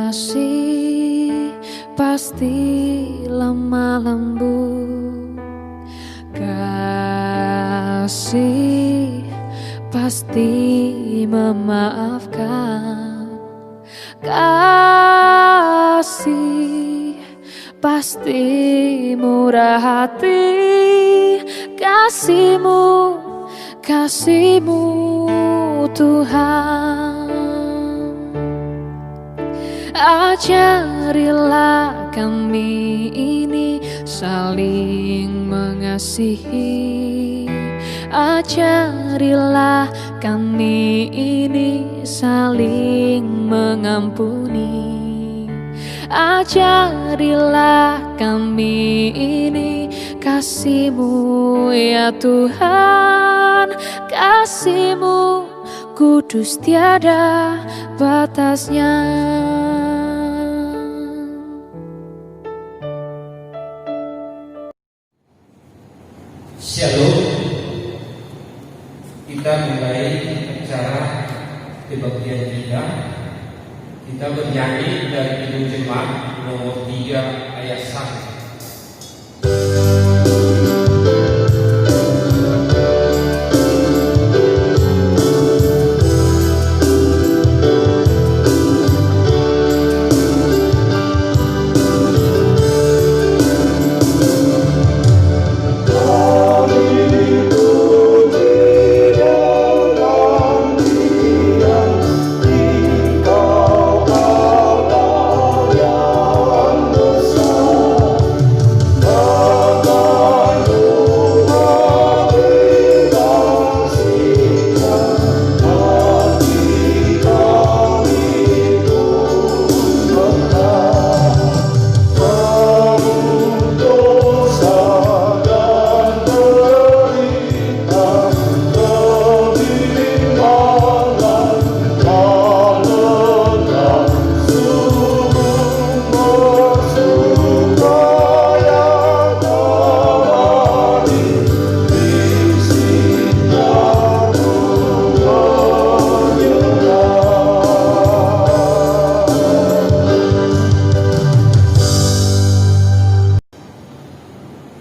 Kasih pasti lemah lembut, kasih pasti memaafkan, kasih pasti murah hati. Kasih-Mu, kasih-Mu Tuhan. Ajarilah kami ini saling mengasihi. Ajarilah kami ini saling mengampuni. Ajarilah kami ini kasih-Mu ya Tuhan. Kasih-Mu kudus tiada batasnya. Shalom. Kita mulai acara kebaktian kita. Kita bernyanyi dari Kidung Jemaat nomor 3 ayat 1.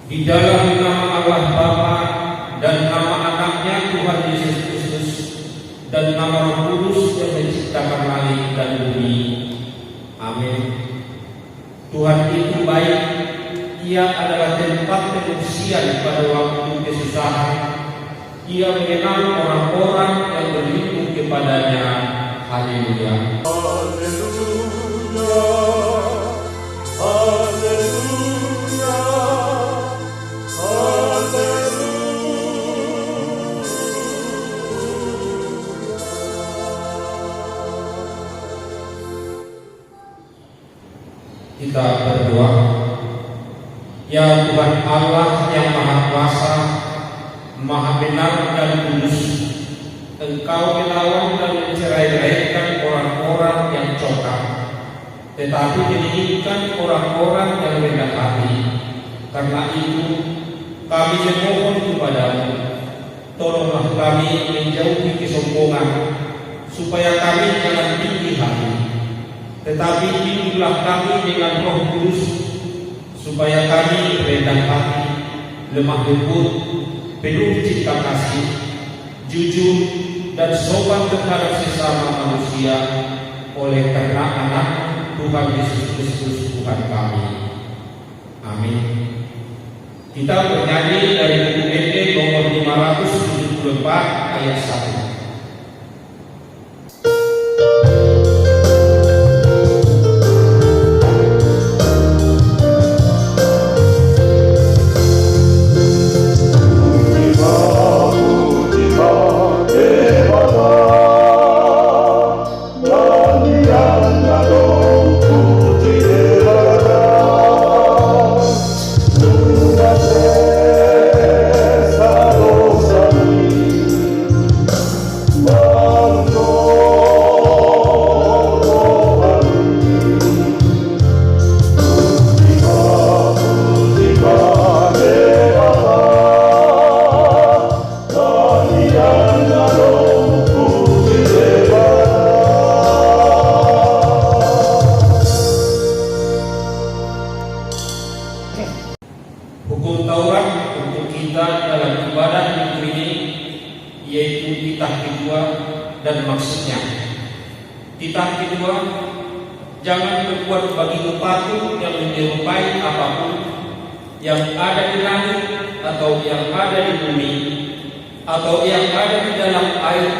Di dalam nama Allah Bapa dan nama anaknya Tuhan Yesus Kristus dan nama Roh Kudus yang menciptakan langit dan bumi. Amin. Tuhan itu baik. Ia adalah tempat pengungsian pada waktu kesusahan. Ia mengenal orang-orang yang berlindung kepadanya. Haleluya. Haleluya. Kita berdoa. Ya Tuhan Allah yang Maha Kuasa, Maha benar dan kudus, Engkau melawan dan mencerai-beraikan orang-orang yang congkak, tetapi menginginkan orang-orang yang rendah hati. Karena itu kami memohon kepadamu, tolonglah kami menjauhi kesombongan, supaya kami jangan tinggi hati, tetapi bimbinglah kami dengan Roh Kudus, supaya kami rendah hati, lemah lembut, penuh cinta kasih, jujur dan sopan terhadap sesama manusia, oleh karena anak Tuhan Yesus Kristus Tuhan kami. Amin. Kita bernyanyi dari buku ME nomor 574 ayat 1. Titah kedua, jangan berbuat bagimu patung yang menyerupai apapun yang ada di langit atau yang ada di bumi atau yang ada di dalam air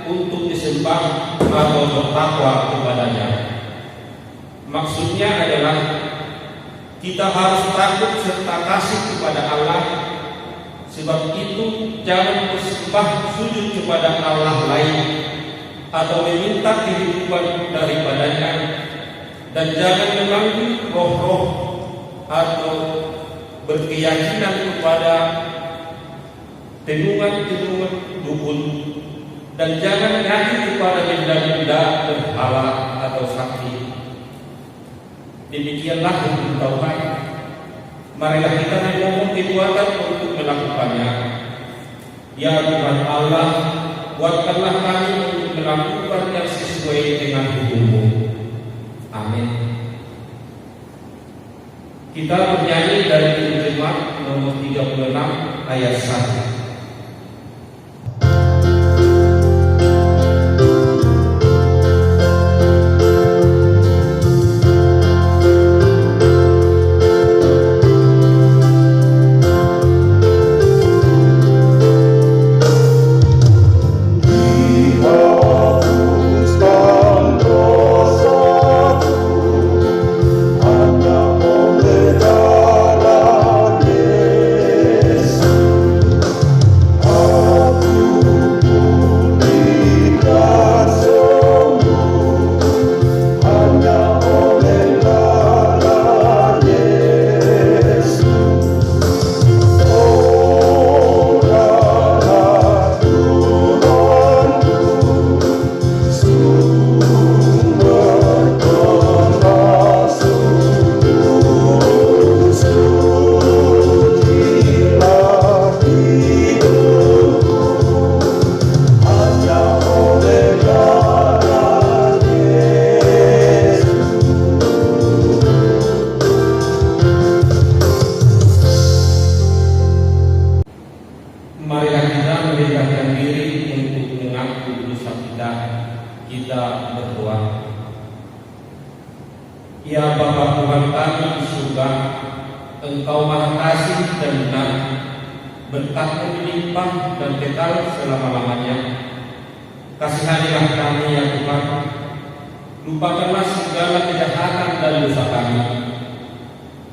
untuk disembah atau bertakwa kepadanya. Maksudnya adalah kita harus takut serta kasih kepada Allah. Sebab itu jangan bersembah sujud kepada Allah lain atau meminta kehidupan daripadanya, dan jangan memanggil roh-roh atau berkeyakinan kepada tenungan-tenungan dukun, dan jangan yakin kepada benda-benda berhala atau sakti. Demikianlah hukum Taurat. Marilah kita memohon kekuatan untuk melakukannya. Ya Tuhan Allah, kuatkanlah kami untuk melakukan yang sesuai dengan hukum-Mu. Amin. Kita bernyanyi dari Jemaat nomor 36 ayat 1. Marilah kita mendekatkan diri untuk mengaku dosa kita berdoa. Ya Bapa Tuhan kami di surga, Engkau Maha Kasih dan benar, berkat-Mu melimpah dan kekal selama-lamanya. Kasihanilah kami ya Tuhan, lupakanlah segala kejahatan dan dosa kami.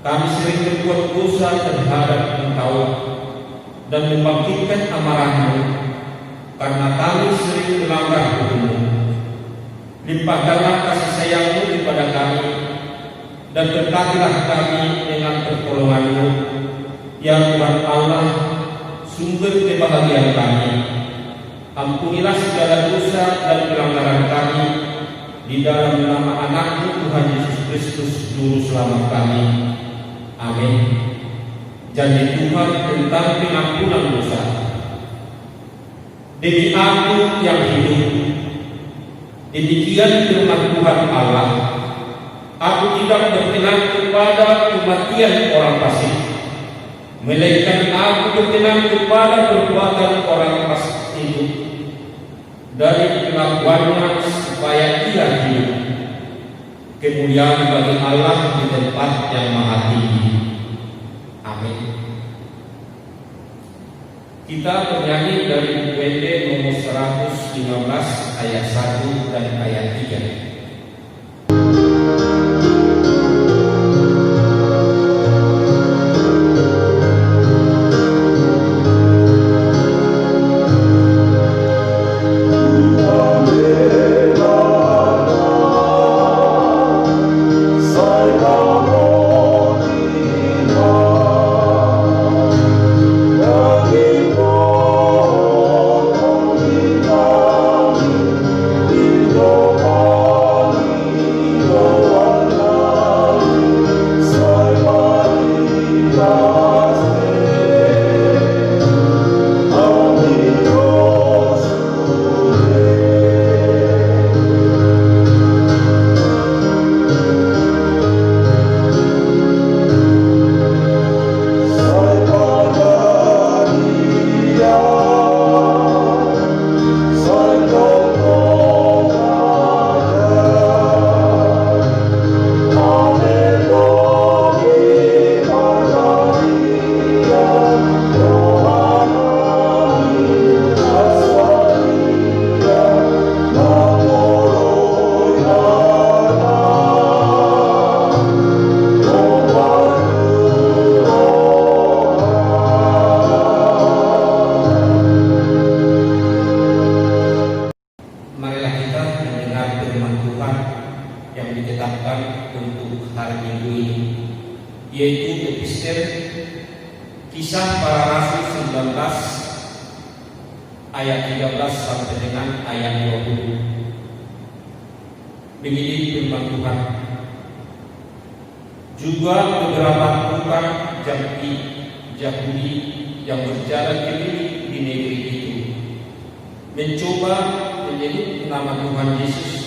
Kami sering berbuat dosa terhadap Engkau dan membangkitkan amarah-Mu, karena kami sering melanggar hukum-Mu. Limpahkanlah kasih sayang-Mu kepada kami, dan berkatilah kami dengan pertolongan-Mu, ya Tuhan Allah, sumber kebahagiaan kami. Ampunilah segala dosa dan pelanggaran kami, di dalam nama Anak-Mu Tuhan Yesus Kristus Juru Selamat kami. Amin. Janji Tuhan tentang pengampunan dosa. Demi Aku yang hidup, demikian firman Tuhan Allah, Aku tidak berkenan kepada kematian orang fasik, melainkan Aku berkenan kepada perbuatan orang fasik itu, dari kelakuannya supaya ia hidup. Kemuliaan bagi Allah di tempat yang maha tinggi. Amin. Kita bernyanyi dari UPD nomor 115 ayat 1 dan ayat 3. Oh Tuhan yang ditetapkan untuk hari Minggu ini, yaitu Epistel Kisah Para Rasul 19 ayat 13 sampai dengan ayat 20. Begini firman Tuhan. Juga beberapa tukang Yahudi yang berjalan keliling di negeri itu mencoba menyebut nama Tuhan Yesus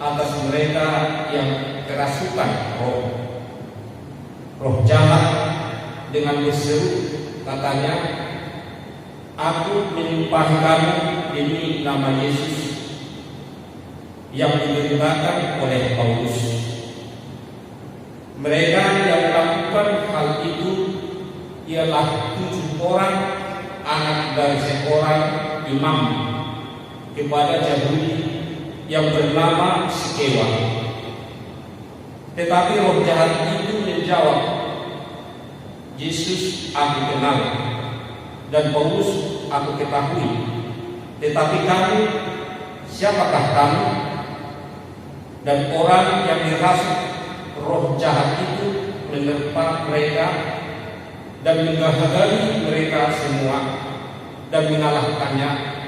atas mereka yang kerasukan roh jahat dengan berseru, katanya, "Aku menyumpahi kamu demi nama Yesus yang diberitakan oleh Paulus." Mereka yang melakukan hal itu ialah 7 orang anak dari seorang imam kepada Yahudi yang bernama Skewa. Tetapi roh jahat itu menjawab, "Yesus aku kenal, dan Paulus aku ketahui. Tetapi kamu, siapakah kamu?" Dan orang yang dirasuk roh jahat itu menerpa mereka dan menghadangi mereka semua dan mengalahkannya,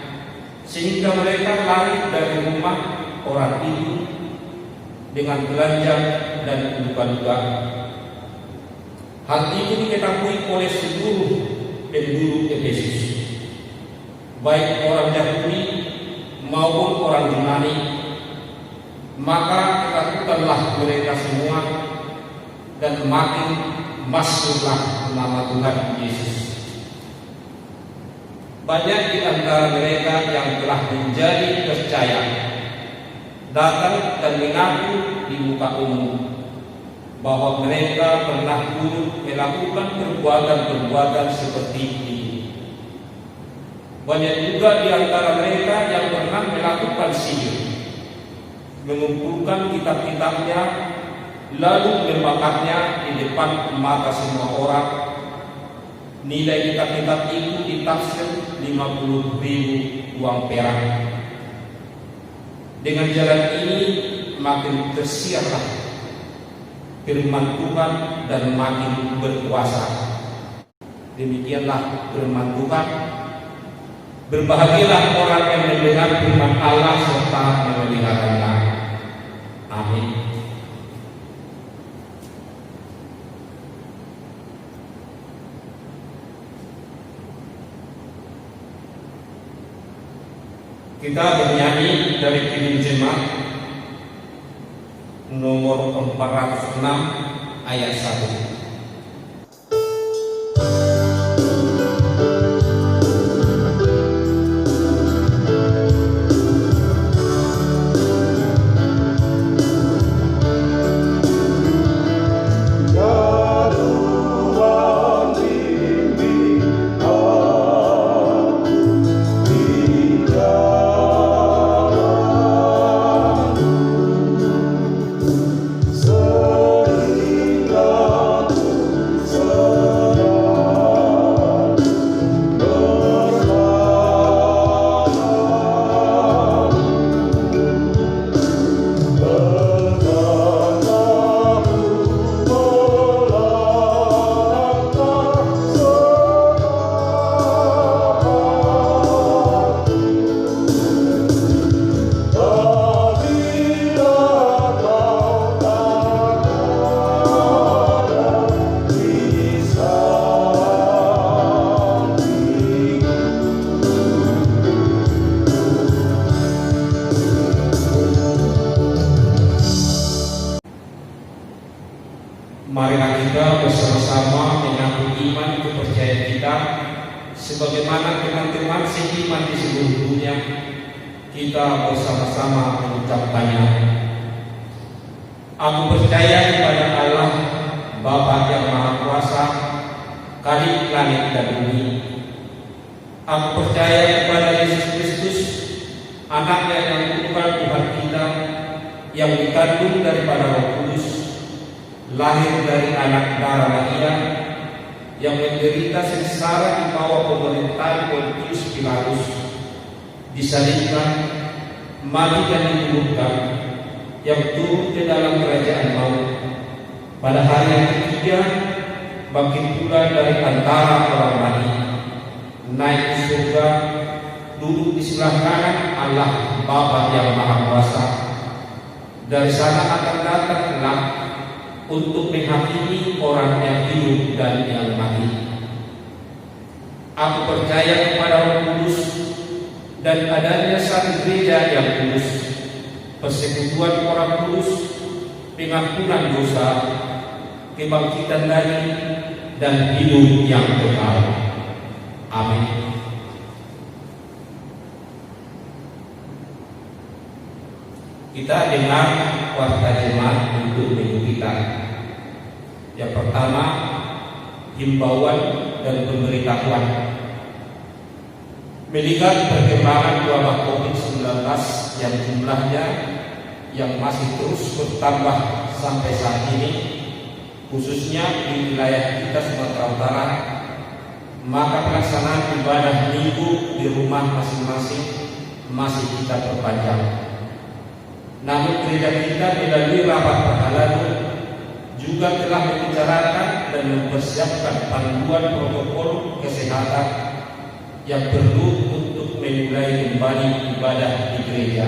sehingga mereka lari dari rumah orang itu dengan telanjang dan luka-luka. Hal itu diketahui oleh seluruh penduduk Efesus, baik orang Yahudi maupun orang Yunani. Maka ketakutanlah mereka semua, dan makin masuklah nama Tuhan Yesus. Banyak di antara mereka yang telah menjadi percaya datang dan mengaku di muka umum bahwa mereka pernah dulu melakukan perbuatan-perbuatan seperti ini. Banyak juga di antara mereka yang pernah melakukan sihir, mengumpulkan kitab-kitabnya lalu membakarnya di depan mata semua orang. Nilai kitab-kitab itu ditafsir 50.000 uang perak. Dengan jalan ini makin tersiarlah firman Tuhan dan makin berkuasa. Demikianlah firman Tuhan. Berbahagialah orang yang mendengar firman Allah serta memeliharanya. Amin. Kita bernyanyi dari Kidung Jemaat nomor 406 ayat 1. Marilah kita bersama-sama mengaku iman kepercayaan kita sebagaimana teman-teman seiman di seluruh dunia. Kita bersama-sama mengucapkannya. Aku percaya kepada Allah, Bapa yang Maha Kuasa, Khalik langit dan bumi. Aku percaya kepada Yesus Kristus, Anaknya yang tunggal Tuhan kita, yang dikandung daripada Roh Kudus, lahir dari anak darah Maria, yang menderita sengsara di bawah pemerintahan Pontius Pilatus, disalibkan, mati dan dikuburkan, yang turun ke dalam kerajaan maut. Pada hari yang ketiga bangkit pula dari antara orang mati, naik ke surga, duduk di sebelah kanan Allah Bapa yang Maha Kuasa. Dari sana akan datang kelak untuk menghakimi orang yang hidup dan yang mati. Aku percaya kepada Roh Kudus dan adanya satu gereja yang kudus, persekutuan orang kudus, pengampunan dosa, kebangkitan dari dan hidup yang kekal. Amin. Kita dengar warta jemaat untuk minggu kita. Yang pertama, himbauan dan pemberitahuan. Melihat perkembangan wabah COVID-19 yang jumlahnya yang masih terus bertambah sampai saat ini, khususnya di wilayah kita Sumatera Utara, maka pelaksanaan ibadah minggu di rumah masing-masing masih kita perpanjang. Namun gereja kita melalui rapat perhalalu juga telah membicarakan dan mempersiapkan panduan protokol kesehatan yang perlu untuk memulai kembali ibadah di gereja,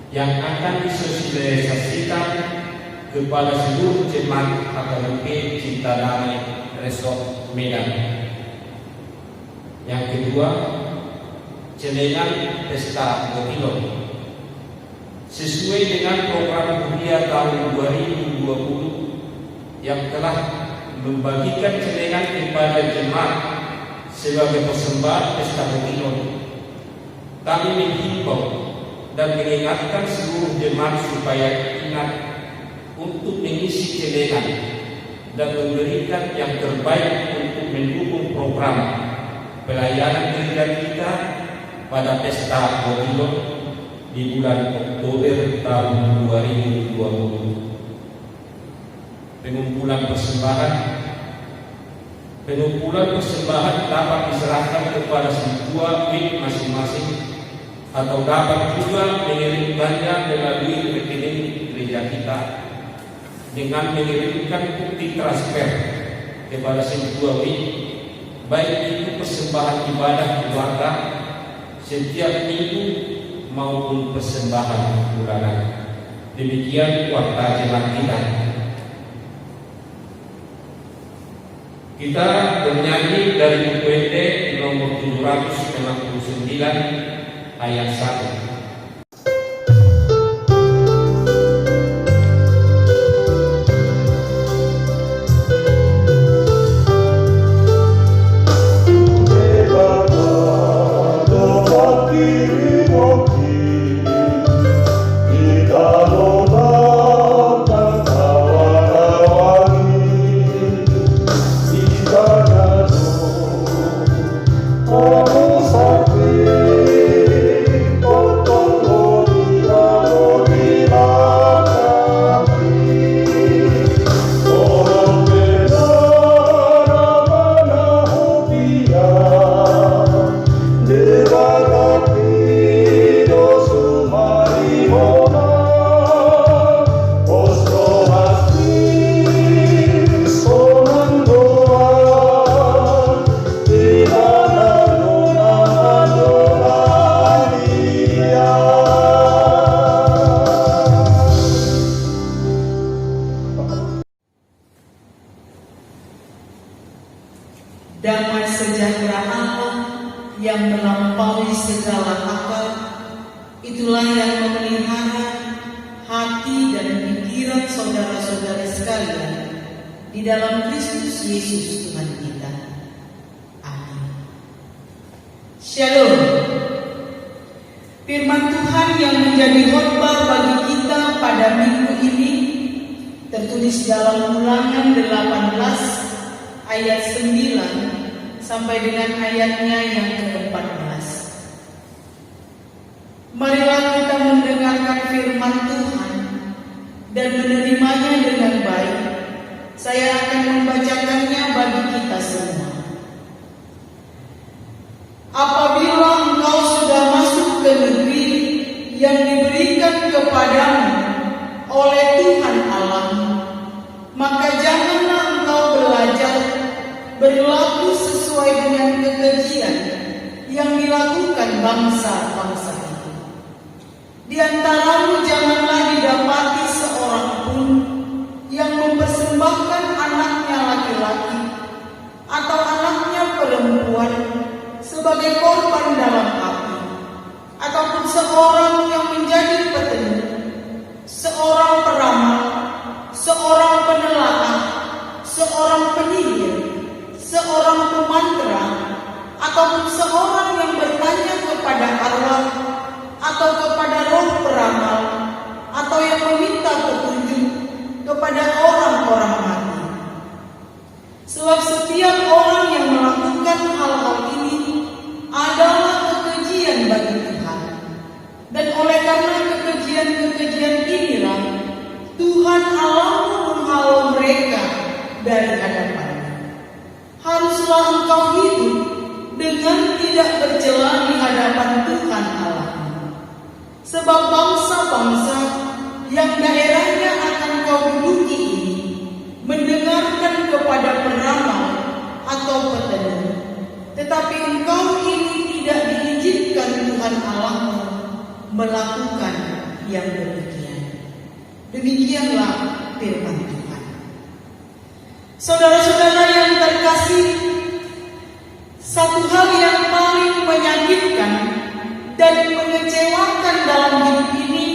yang akan disosialisasikan kepada seluruh jemaat AKBP Cinta Damai Resort Medan. Yang kedua, celengan pesta Gotilo. Sesuai dengan program Dunia tahun 2020 yang telah membagikan celengan kepada jemaat sebagai persembahan pesta Gotilo, kami menghimbau dan mengingatkan seluruh jemaat supaya ingat untuk mengisi celengan dan memberikan yang terbaik untuk mendukung program pelayanan gereja kita pada pesta Gotilo di bulan Oktober tahun 2020. Pengumpulan persembahan dapat diserahkan kepada sebuah wing masing-masing atau dapat juga mengirimkannya melalui rekening gereja kita dengan mengirimkan bukti transfer kepada sebuah wing, baik itu persembahan ibadah keluarga setiap minggu maupun persembahan bulanan. Demikian warta jemaat kita. Kita bernyanyi dari buku NT nomor 769 ayat 1. Damai sejahtera Allah yang melampaui segala akal, itulah yang memelihara hati dan pikiran saudara-saudari sekalian di dalam Kristus Yesus Tuhan kita. Amin. Shalom. Firman Tuhan yang menjadi khotbah bagi kita pada minggu ini tertulis dalam Ulangan 18 ayat 9 sampai dengan ayatnya yang ke-14. Marilah kita mendengarkan firman Tuhan dan menerimanya dengan baik. Saya akan membacakannya bagi kita semua. Apabila engkau sudah masuk ke negeri yang diberikan kepadamu bangsa-bangsa itu. Di antaramu janganlah didapati seorang pun yang mempersembahkan anaknya laki-laki atau anaknya perempuan sebagai korban dalam api, ataupun seorang yang menjadi petenung, seorang peramal, seorang penelaah, seorang penyihir, seorang pemantra, ataupun seorang yang bertanya kepada arwah atau kepada roh peramal, atau yang meminta petunjuk kepada orang-orang mati. Sebab setiap orang yang melakukan hal-hal ini adalah kekejian bagi Tuhan. Dan oleh karena kekejian-kekejian inilah Tuhan Allahmu menghalau mereka dari hadapannya. Haruslah engkau hidup dengan tidak bercela di hadapan Tuhan Allahmu. Sebab bangsa-bangsa yang daerahnya akan kau duduki ini mendengarkan kepada peramal atau petenung, tetapi engkau ini tidak diizinkan Tuhan Allahmu melakukan yang demikian. Demikianlah firman Tuhan. Saudara-saudara yang terkasih, satu hal yang paling menyakitkan dan mengecewakan dalam hidup ini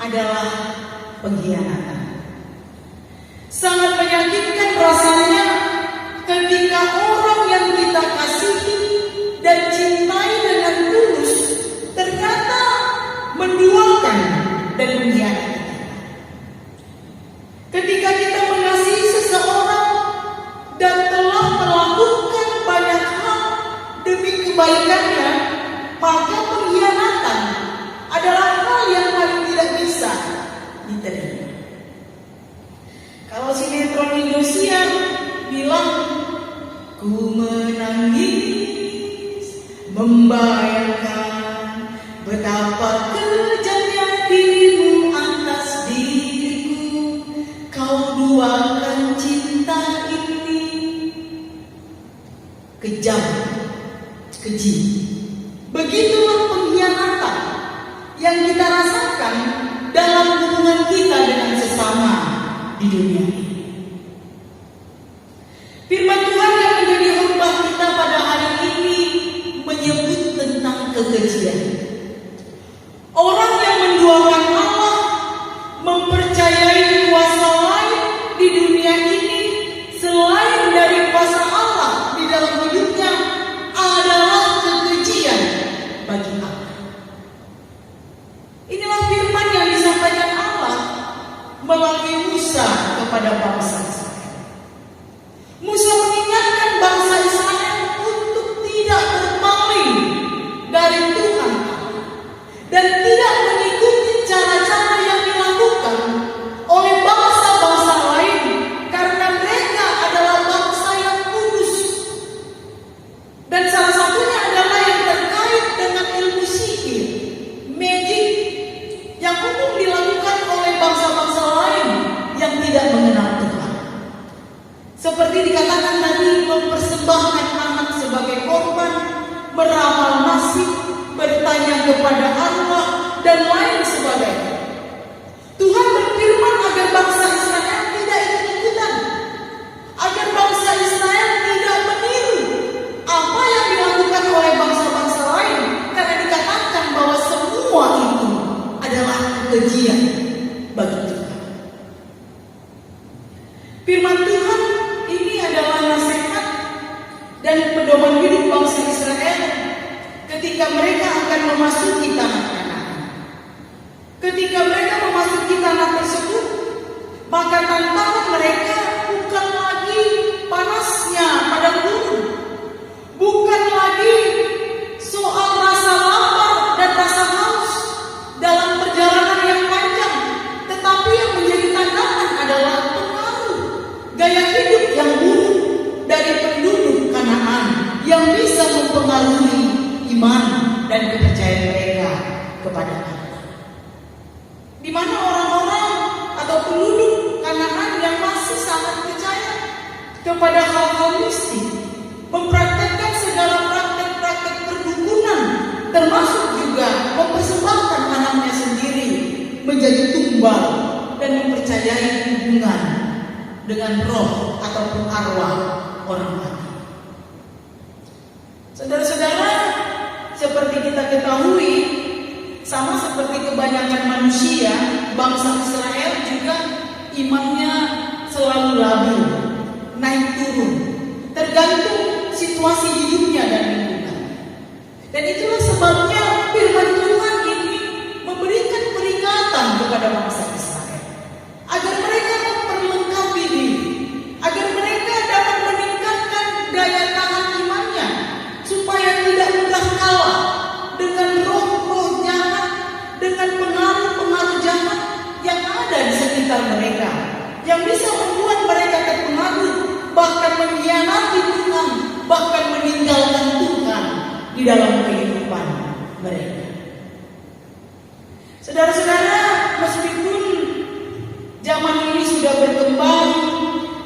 adalah pengkhianatan. Sangat menyakitkan rasanya ketika orang yang kita kasihi dan cintai dengan tulus ternyata menduakan dan mengkhianati kita. Ketika kita mengasihi seseorang dan telah melakukan banyak hal demi kebaikannya, maka pengkhianatan adalah hal yang paling tidak bisa diterima. Kalau sinetron Indosiar bilang, ku menangis membayangkan betapa kejamnya dirimu atas diriku, kau duakan cinta ini. Kejam, keji. Begitulah pengkhianatan yang kita rasakan dalam hubungan kita dengan sesama di dunia ini. Firman Tuhan yang menjadi khotbah kita pada hari ini menyebut tentang kekejian. Orang yang menduakan Allah, mempercayai kuasa lain di dunia ini selain dari kuasa Allah di dalam hidupnya adalah kekejian bagi Allah. Inilah firman yang disampaikan Allah melalui Musa kepada bangsa Israel. Musa mengingatkan bangsa Israel untuk tidak berpaling dari Tuhan Allah dan tidak mengikuti cara-cara yang dilakukan oleh bangsa-bangsa lain, karena mereka adalah bangsa yang kudus. Dan salah satunya adalah yang terkait dengan ilmu sihir, magic, yang umum dilakukan oleh bangsa-bangsa lain yang tidak mengenal Tuhan. Seperti dikatakan tadi, mempersembahkan anak sebagai korban, meramal nasib, bertanya kepada arwah, dan lain sebagainya. Tuhan berfirman agar bangsa Israel tidak ikut-ikutan, agar bangsa Israel tidak meniru apa yang dilakukan oleh bangsa-bangsa lain, karena dikatakan bahwa semua itu adalah kekejian bagi Tuhan. Firman Tuhan ini adalah nasihat dan pedoman hidup bangsa Israel ketika mereka akan memasuki tanah Kanaan. Ketika mereka memasuki tanah tersebut, maka tantangan mereka bukan lagi panasnya padang gurun, bukan lagi soal rasa lapar dan rasa haus dalam perjalanan yang panjang, tetapi yang menjadi tantangan adalah pengaruh gaya hidup yang buruk dari penduduk Kanaan yang bisa mempengaruhi iman dan kepercayaan mereka kepada Allah. Di mana orang-orang atau penduduk Kanaan yang masih sangat percaya kepada hal-hal mistik, mempraktekkan segala praktek-praktek perdukunan termasuk juga mempersembahkan anaknya sendiri menjadi tumbal dan mempercayai hubungan dengan roh ataupun arwah orang mati. Saudara-saudara, seperti kita ketahui, sama seperti kebanyakan manusia, bangsa Israel juga imannya selalu labil, naik turun, tergantung situasi hidupnya dan lingkungan. Dan itulah sebabnya firman Tuhan ini memberikan peringatan kepada bangsa Israel agar mereka memperlengkapi diri, agar mereka dapat meningkatkan daya tahan imannya, supaya tidak mudah kalah dengan roh-roh jahat, dengan pengaruh-pengaruh jahat yang ada di sekitar mereka, yang bisa membuat mereka terpengaruh, bahkan mengkhianati Tuhan, bahkan meninggalkan Tuhan di dalam kehidupan mereka. Saudara-saudara, meskipun zaman ini sudah berkembang,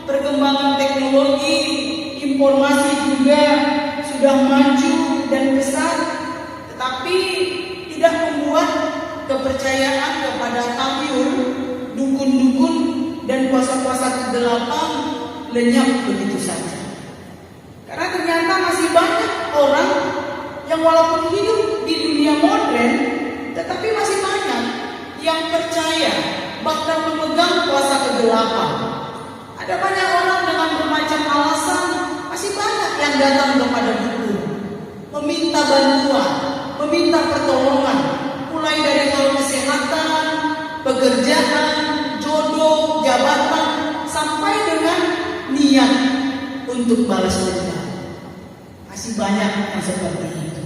perkembangan teknologi, informasi juga sudah maju dan besar, tetapi tidak membuat kepercayaan kepada tabiur, dukun-dukun, dan kuasa-kuasa kegelapan lenyap begitu saja. Karena ternyata masih banyak orang yang walaupun hidup di dunia modern, tetapi masih banyak yang percaya, bahkan memegang kuasa kegelapan. Ada banyak orang dengan bermacam alasan, masih banyak yang datang kepada dukun, meminta bantuan, meminta pertolongan, mulai dari hal kesehatan, pekerjaan, jodoh, jabatan, sampai dengan niat untuk balas dendam. Masih banyak yang seperti itu.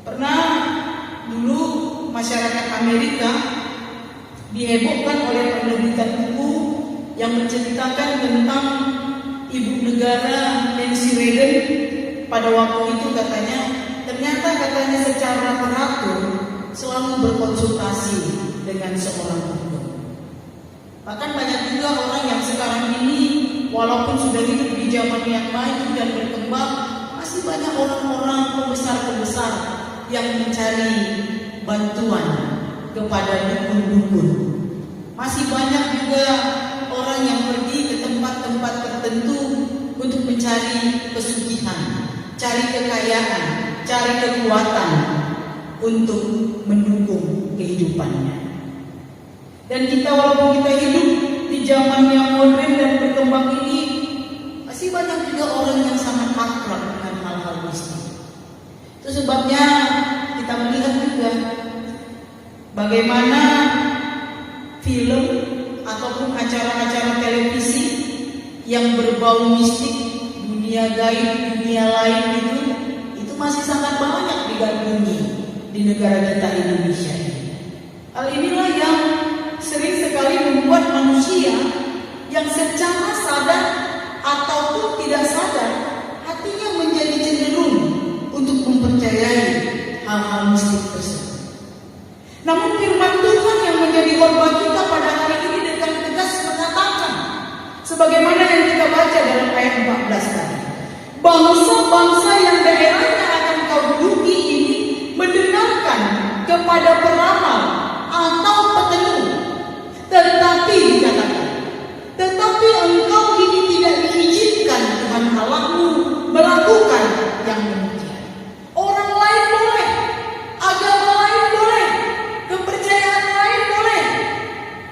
Pernah dulu masyarakat Amerika dihebohkan oleh penerbitan buku yang menceritakan tentang ibu negara Nancy Reagan. Pada waktu itu ternyata secara teratur selalu berkonsultasi dengan seorang dukun. Bahkan banyak juga orang yang sekarang ini walaupun sudah hidup di zaman yang maju dan berkembang, masih banyak orang-orang pembesar-pembesar yang mencari bantuan kepada dukun-dukun. Masih banyak juga orang yang pergi ke tempat-tempat tertentu untuk mencari pesugihan, cari kekayaan, cari kekuatan untuk mendukung kehidupannya. Dan kita walaupun kita hidup di zaman yang modern dan berkembang ini, masih banyak juga orang yang sangat akrab dengan hal-hal mistis. Itu sebabnya kita melihat juga bagaimana film ataupun acara-acara televisi yang berbau mistik, dunia gaib, dunia lain itu masih sangat banyak digandrungi di negara kita Indonesia ini. Hal inilah yang sering sekali membuat manusia yang secara sadar ataupun tidak sadar hatinya menjadi cenderung untuk mempercayai hal-hal mistik tersebut. Namun firman Tuhan yang menjadi khotbah kita pada hari ini dengan tegas mengatakan, sebagaimana yang kita baca dalam ayat 14 tadi, bangsa-bangsa yang daerahnya akan kau duduki ini mendengarkan kepada peramal atau peteluh, tetapi dikatakan, tetapi engkau ini tidak diizinkan Tuhan Allahmu melakukan yang demikian. Orang lain boleh, agama lain boleh, kepercayaan lain boleh,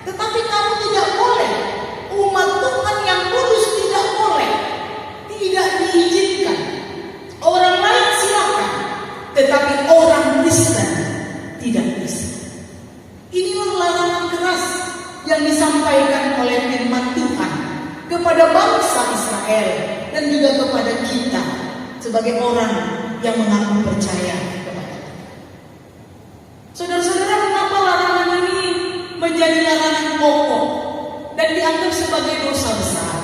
tetapi kamu tidak boleh. Umat Tuhan yang kudus tidak boleh, tidak diizinkan. Orang lain silakan, tetapi orang Kristen tidak bisa. Inilah larangan keras yang disampaikan oleh firman Tuhan kepada bangsa Israel dan juga kepada kita sebagai orang yang mengaku percaya kepada Tuhan. Saudara-saudara, mengapa larangan ini menjadi larangan pokok dan dianggap sebagai dosa besar?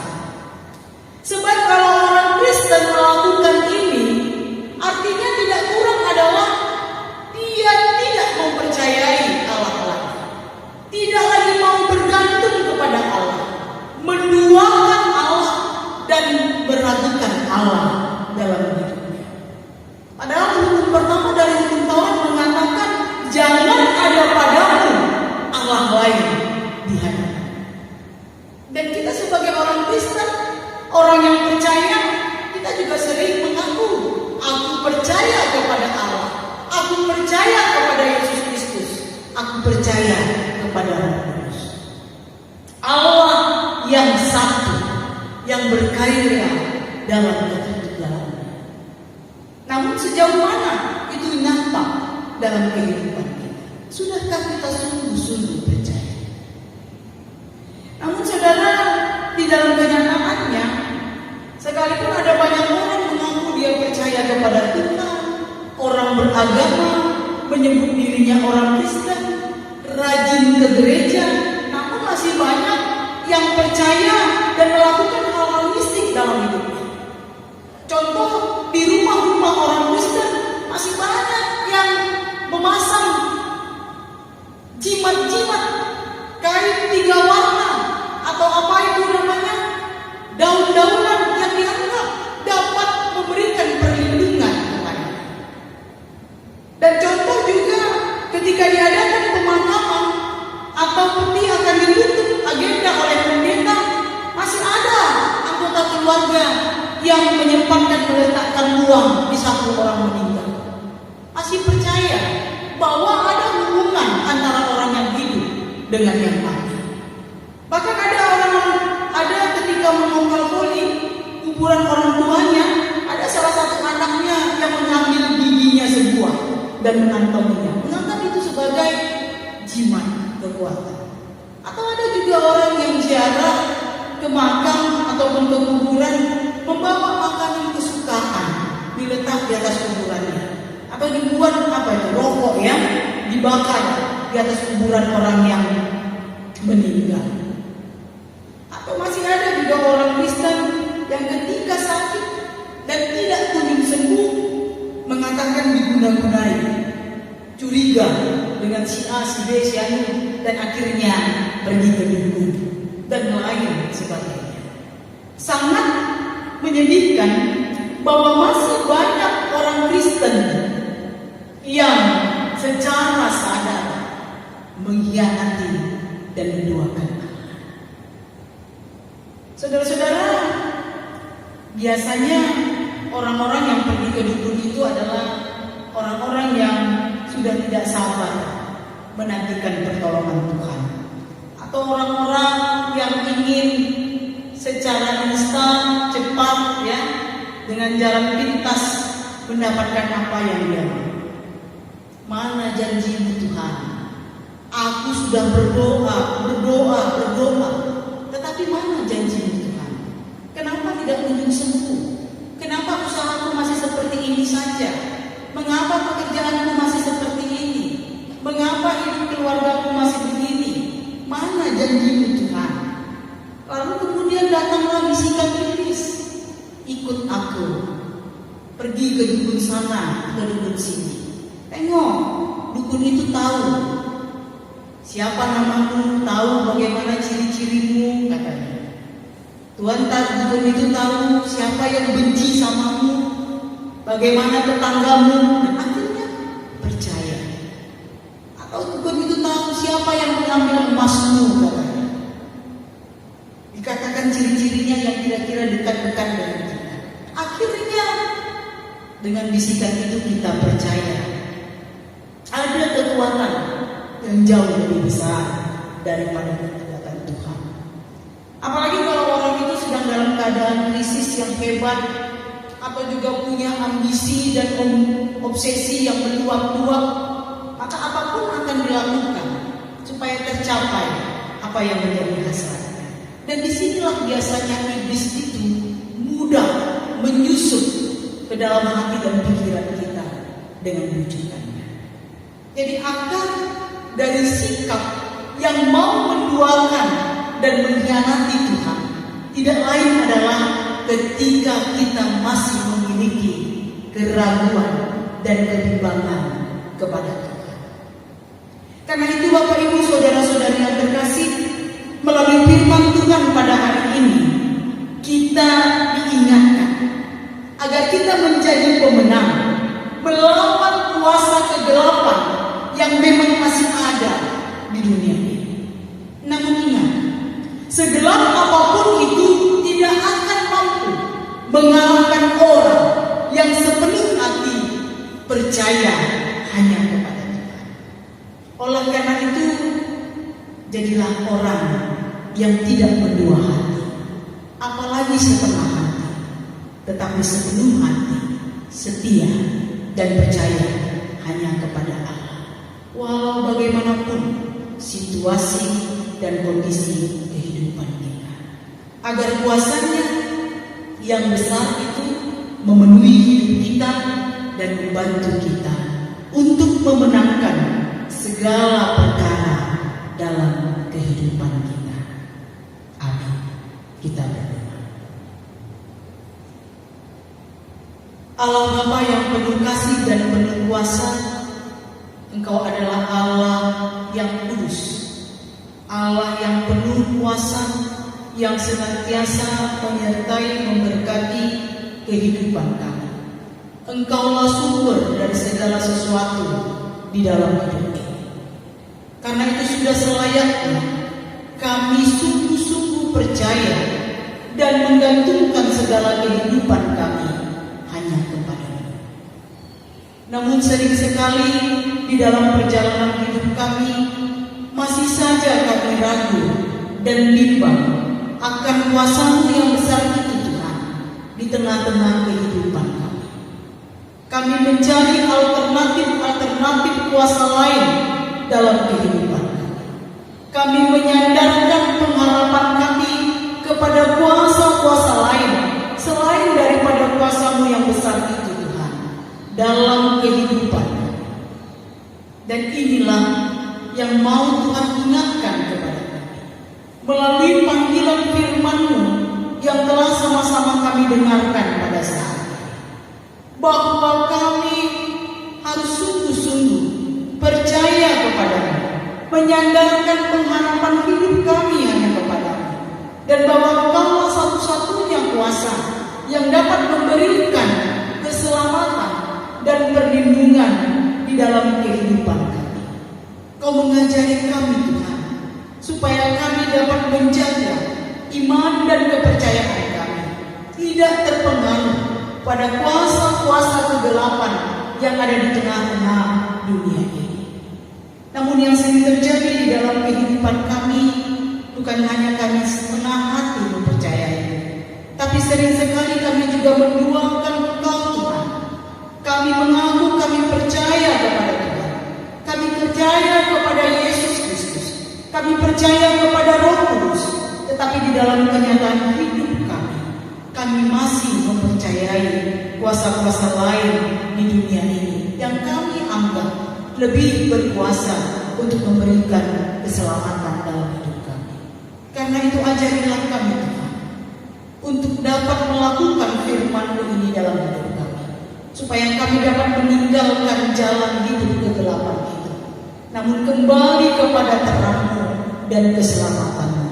Sebab kalau orang Kristen melakukan ini, artinya tidak kurang adalah dia tidak mempercayai Allah lagi, tidak lagi mau bergantung kepada Allah, menduakan Allah dan meragukan Allah dalam hidupnya. Padahal hukum pertama dari hukum baik di hadapan. Dan kita sebagai orang Kristen, orang yang percaya, kita juga sering mengaku, aku percaya kepada Allah, aku percaya kepada Yesus Kristus, aku percaya kepada Roh Kudus. Allah yang satu, yang berkarya dalam ketidakdalamnya. Namun sejauh mana itu nampak dalam kehidupan kita? Sudahkah kita sungguh-sungguh percaya? Namun saudara, di dalam kenyataannya, sekalipun ada banyak orang mengaku dia percaya kepada Tuhan, orang beragama, menyebut dirinya orang Kristen, rajin ke gereja, namun masih banyak yang percaya dan melakukan hal-hal mistik dalam hidupnya. Contoh, di rumah-rumah orang Kristen masih banyak yang memasang jimat-jimat, kain 3 warna, atau apa itu namanya, daun-daunan yang dianggap dapat memberikan perlindungan kepada. Dan contoh juga ketika diadakan pemakaman atau peti akan ditutup agenda oleh pendeta, masih ada anggota keluarga yang menyempatkan meletakkan uang di saku orang meninggal. Masih percaya bahwa ada hubungan antara orang yang hidup dengan yang mati. Bahkan ada ketika menonggal voli kuburan orang tuanya, ada salah satu anaknya yang mengambil giginya sebuah dan mengantonginya, menganggap itu sebagai jimat kekuatan. Atau ada juga orang yang ziarah ke makam ataupun ke kuburan, membawa makanan kesukaan diletak di atas kuburannya, atau dibuat rokok yang dibakar di atas kuburan orang yang meninggal. Atau masih ada juga orang Kristen yang ketika sakit dan tidak kunjung sembuh, mengatakan diguna-gunai, curiga dengan si A, si B, si anu, dan akhirnya pergi ke dukun dan lain sebagainya. Sangat menyedihkan bahwa masih banyak orang Kristen yang secara sadar mengkhianati dan menduakan Allah. Saudara-saudara, biasanya orang-orang yang pergi ke dukun itu adalah orang-orang yang sudah tidak sabar menantikan pertolongan Tuhan, atau orang-orang yang ingin secara instan, cepat, ya, dengan jalan pintas mendapatkan apa yang dia mau. Mana janji-Mu Tuhan? Aku sudah berdoa, tetapi mana janji-Mu Tuhan? Kenapa tidak kunjung sembuh? Kenapa usahaku masih seperti ini saja? Mengapa pekerjaanku masih seperti ini? Mengapa hidup keluargaku masih begini? Mana janji-Mu Tuhan? Lalu kemudian datanglah bisikan iblis, ikut aku, pergi ke dukun sana, ke dukun sini. Tengok, dukun itu tahu siapa namamu, tahu bagaimana ciri-cirimu, katanya. Tuhan dukun itu tahu siapa yang benci samamu, bagaimana tetanggamu, dan akhirnya percaya. Atau dukun itu tahu siapa yang mengambil emasmu, katanya. Dikatakan ciri-cirinya yang kira-kira dekat-dekat dengan kita. Akhirnya dengan bisikan itu kita percaya ada kekuatan yang jauh lebih besar daripada kekuatan Tuhan. Apalagi kalau orang itu sedang dalam keadaan krisis yang hebat, atau juga punya ambisi dan obsesi yang meluap-luap, maka apapun akan dilakukan supaya tercapai apa yang menjadi hasratnya. Dan disinilah biasanya iblis itu mudah menyusup ke dalam hati dan pikiran kita dengan bujukannya. Jadi akar dari sikap yang mau menduakan dan mengkhianati Tuhan tidak lain adalah ketika kita masih memiliki keraguan dan kebimbangan kepada Tuhan. Karena itu Bapak Ibu saudara-saudari yang terkasih, melalui firman Tuhan pada hari ini kita diingatkan agar kita menjadi pemenang melawan kuasa kegelapan yang memang masih ada di dunia ini. Segelap apapun itu tidak akan mampu mengalahkan orang yang sepenuh hati percaya hanya kepada Tuhan. Oleh karena itu, jadilah orang yang tidak berdua hati, apalagi setengah hati, tetapi sepenuh hati, setia dan percaya hanya kepada Allah, walau bagaimanapun situasi dan kondisi kehidupan kita, agar kuasanya yang besar itu memenuhi hidup kita dan membantu kita untuk memenangkan segala perkara dalam kehidupan kita. Amin. Kita berdoa. Allah Bapa yang penuh kasih dan penuh kuasa, Engkau adalah Allah yang kudus, Allah yang penuh kuasa, yang senantiasa menyertai memberkati kehidupan kami. Engkaulah sumber dari segala sesuatu di dalam hidup ini. Karena itu sudah selayaknya kami sungguh-sungguh percaya dan menggantungkan segala kehidupan kami hanya kepada-Mu. Namun sering sekali di dalam perjalanan hidup kami masih saja kami ragu dan bimbang akan kuasa-Mu yang besar itu, Tuhan, di tengah-tengah kehidupan kami. Kami mencari alternatif kuasa lain dalam kehidupan kami. Kami menyandarkan pengharapan kami kepada kuasa-kuasa lain selain daripada kuasa-Mu yang besar itu, Tuhan, dalam kehidupan kami. Dan inilah yang mau Tuhan ingatkan kepada kami melalui panggilan firman-Mu yang telah sama-sama kami dengarkan pada saat ini, bahwa kami harus sungguh-sungguh percaya kepada-Mu, menyandarkan pengharapan hidup kami hanya kepada-Mu, dan bahwa Engkaulah satu-satunya kuasa yang dapat memberikan keselamatan dan perlindungan di dalam kehidupan kami. Kau mengajari kami, Tuhan, supaya kami dapat menjaga iman dan kepercayaan kami tidak terpengaruh pada kuasa-kuasa kegelapan yang ada di tengah-tengah dunia ini. Namun yang sering terjadi di dalam kehidupan kami, bukan hanya kami setengah hati mempercayai, tapi sering sekali kami juga menduakan Engkau, Tuhan. Kami mengaku kami percaya kepada Tuhan, kami percaya kepada Yesus Kristus, kami percaya kepada Roh Kudus, tetapi di dalam kenyataan hidup kami masih mempercayai kuasa-kuasa lain di dunia ini yang kami anggap lebih berkuasa untuk memberikan keselamatan dalam hidup kami. Karena itu ajarilah kami, Tuhan, untuk dapat melakukan firman-Mu ini dalam hidup kami, supaya kami dapat meninggalkan jalan hidup kegelapan itu, namun kembali kepada terang-Mu dan keselamatan-Mu.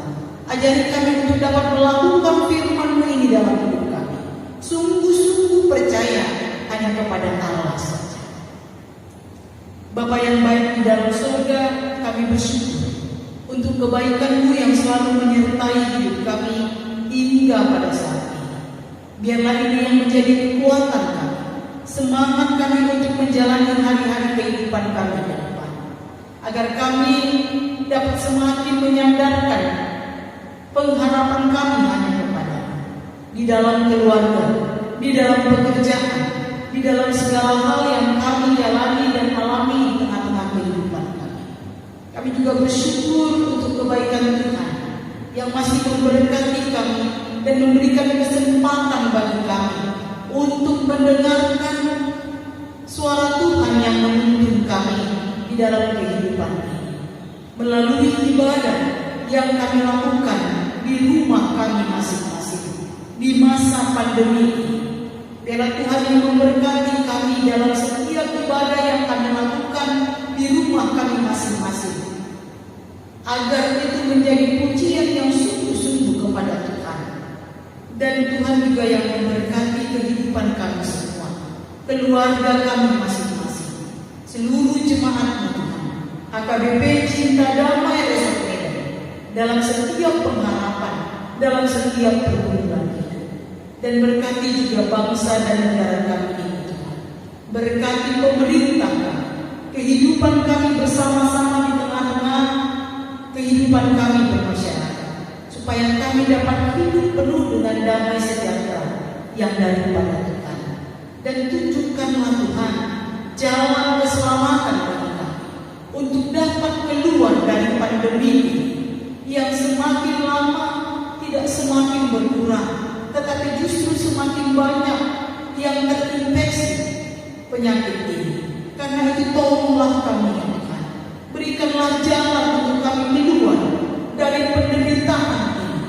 Ajari kami untuk dapat melakukan firman-Mu ini dalam hidup kami, sungguh-sungguh percaya hanya kepada Allah saja. Bapa yang baik di dalam surga, kami bersyukur untuk kebaikan-Mu yang selalu menyertai hidup kami hingga pada saat ini. Biarlah ini yang menjadi kekuatan kami, semangat kami untuk menjalani hari-hari kehidupan kami ke depan, agar kami dapat semakin menyandarkan pengharapan kami hanya kepada-Mu di dalam keluarga, di dalam pekerjaan, di dalam segala hal yang kami jalani dan alami di tengah-tengah kehidupan kami. Kami juga bersyukur untuk kebaikan Tuhan yang masih memberkati kami dan memberikan kesempatan bagi kami untuk mendengarkan suara Tuhan yang menuntun kami di dalam kehidupan ini melalui ibadah yang kami lakukan di rumah kami masing-masing di masa pandemi ini. Biarlah Tuhan yang memberkati kami dalam setiap ibadah yang kami lakukan di rumah kami masing-masing, agar itu menjadi pujian yang sungguh-sungguh kepada Tuhan. Dan Tuhan juga yang memberkati kehidupan kami semua, keluarga kami masing-masing, seluruh jemaat-Mu Tuhan, HKBP Cinta Damai Resort Medan, dalam setiap pengharapan, dalam setiap pergumulan hidup. Dan berkati juga bangsa dan negara kami ini, Tuhan. Berkati pemerintah kami, kehidupan kami bersama-sama di tengah-tengah kehidupan kami bermasyarakat, supaya kami dapat hidup penuh dengan damai sejahtera yang daripada Tuhan. Dan tunjukkanlah Tuhan jalan keselamatan bagi kami untuk dapat keluar dari pandemi ini yang semakin lama tidak semakin berkurang, tetapi justru semakin banyak yang terinfeksi penyakit ini. Karena itu tolonglah kami ya Tuhan, berikanlah jalan untuk kami keluar dari penderitaan ini,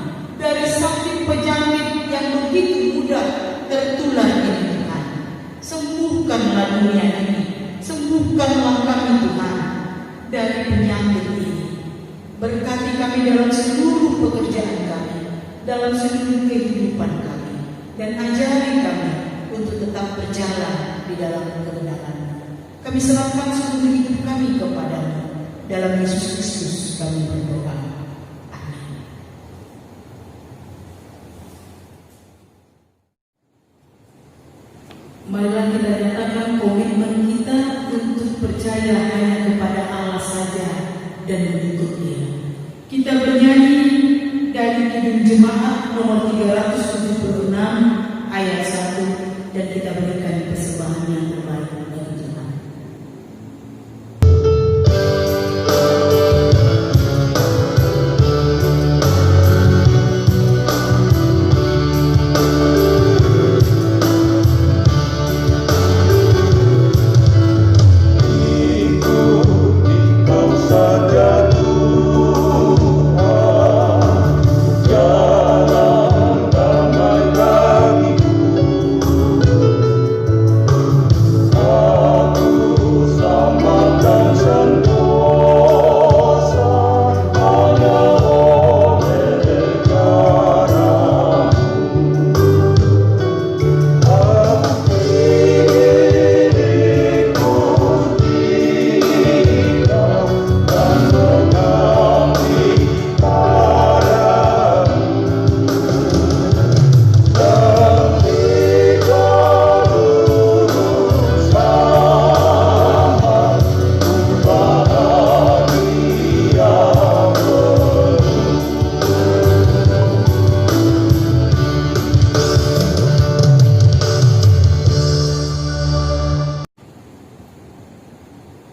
dari sakit penyakit yang begitu mudah tertular ini Tuhan. Sembuhkanlah dunia ini, sembuhkanlah kami Tuhan dari penyakit ini. Berkati kami dalam seluruh pekerjaan kami, dalam seluruh kehidupan kami, dan ajari kami untuk tetap berjalan di dalam kebenaran. Kami serahkan seluruh hidup kami kepadamu. Dalam Yesus Kristus kami berdoa. Amin. Marilah kita nyatakan komitmen kita untuk percaya hanya kepada Allah saja dan mengikut Dia. Kita bernyanyi dari Kidung Jemaat nomor 376 ayat 1, dan kita berikan persembahan yang terbaik bagi Tuhan.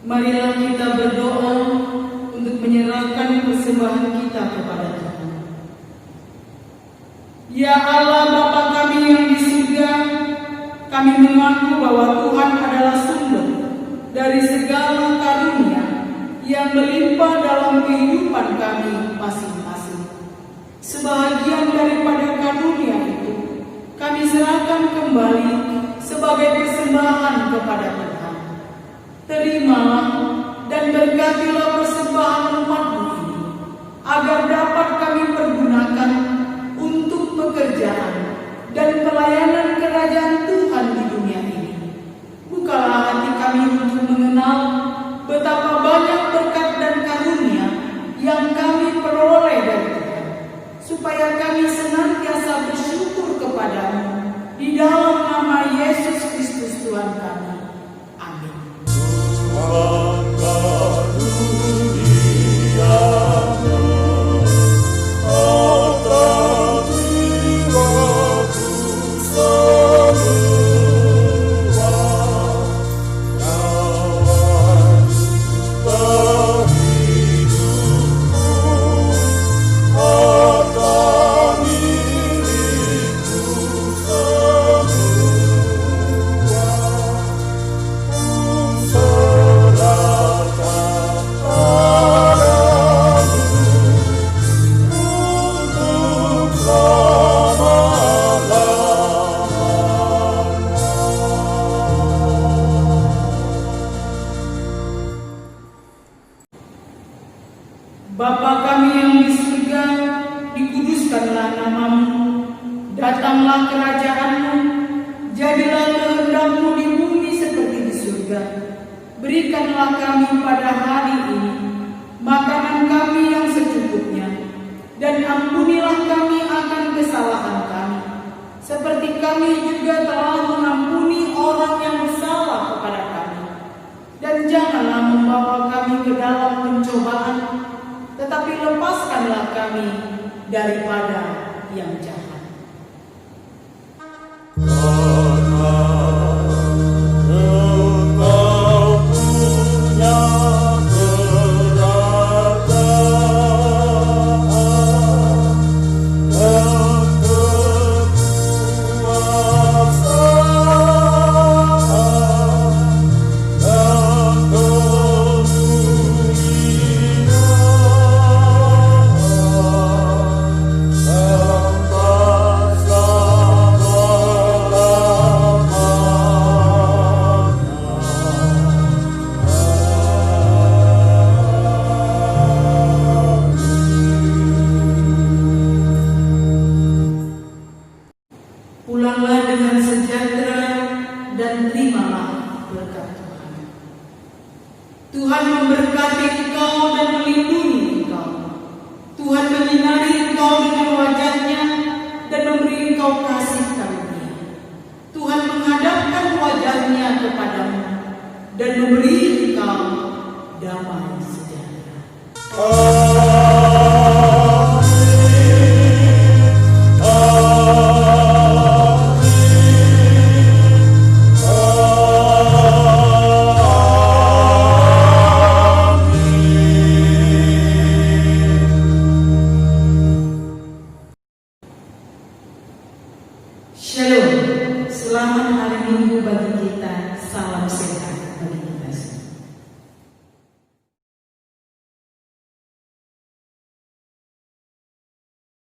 Marilah kita berdoa untuk menyerahkan persembahan kita kepada Tuhan. Ya Allah Bapa kami yang di surga, kami mengaku bahwa Tuhan adalah sumber dari segala karunia yang melimpah dalam kehidupan kami masing-masing. Sebahagian daripada karunia itu kami serahkan kembali sebagai persembahan kepada Tuhan. Terimalah dan berkatilah persembahan umat-Mu ini, agar dapat kami pergunakan untuk pekerjaan dan pelayanan kerajaan Tuhan di dunia ini. Bukalah hati kami untuk mengenal betapa banyak berkat dan karunia yang kami peroleh dari Tuhan, supaya kami senantiasa bersyukur kepada-Mu di dalam nama Yesus Kristus Tuhan kami. Amin. Bapa kami yang di surga, dikuduskanlah nama-Mu, datanglah kerajaan-Mu, jadilah kehendak-Mu di bumi seperti di surga. Berikanlah kami pada hari ini makanan kami yang secukupnya, seperti kami juga telah mengampuni orang yang bersalah kepada kami. Dan janganlah membawa kami ke dalam pencobaan, tetapi lepaskanlah kami daripada yang jahat. Pulanglah dengan sejahtera dan terimalah berkat Tuhan. Tuhan memberkati engkau dan melindungi engkau. Tuhan menyinari engkau dengan wajah-Nya dan memberi engkau kasih karunia. Tuhan menghadapkan wajah-Nya kepadamu dan memberi engkau damai sejahtera. Shalom, selamat hari Minggu bagi kita, salam sehat.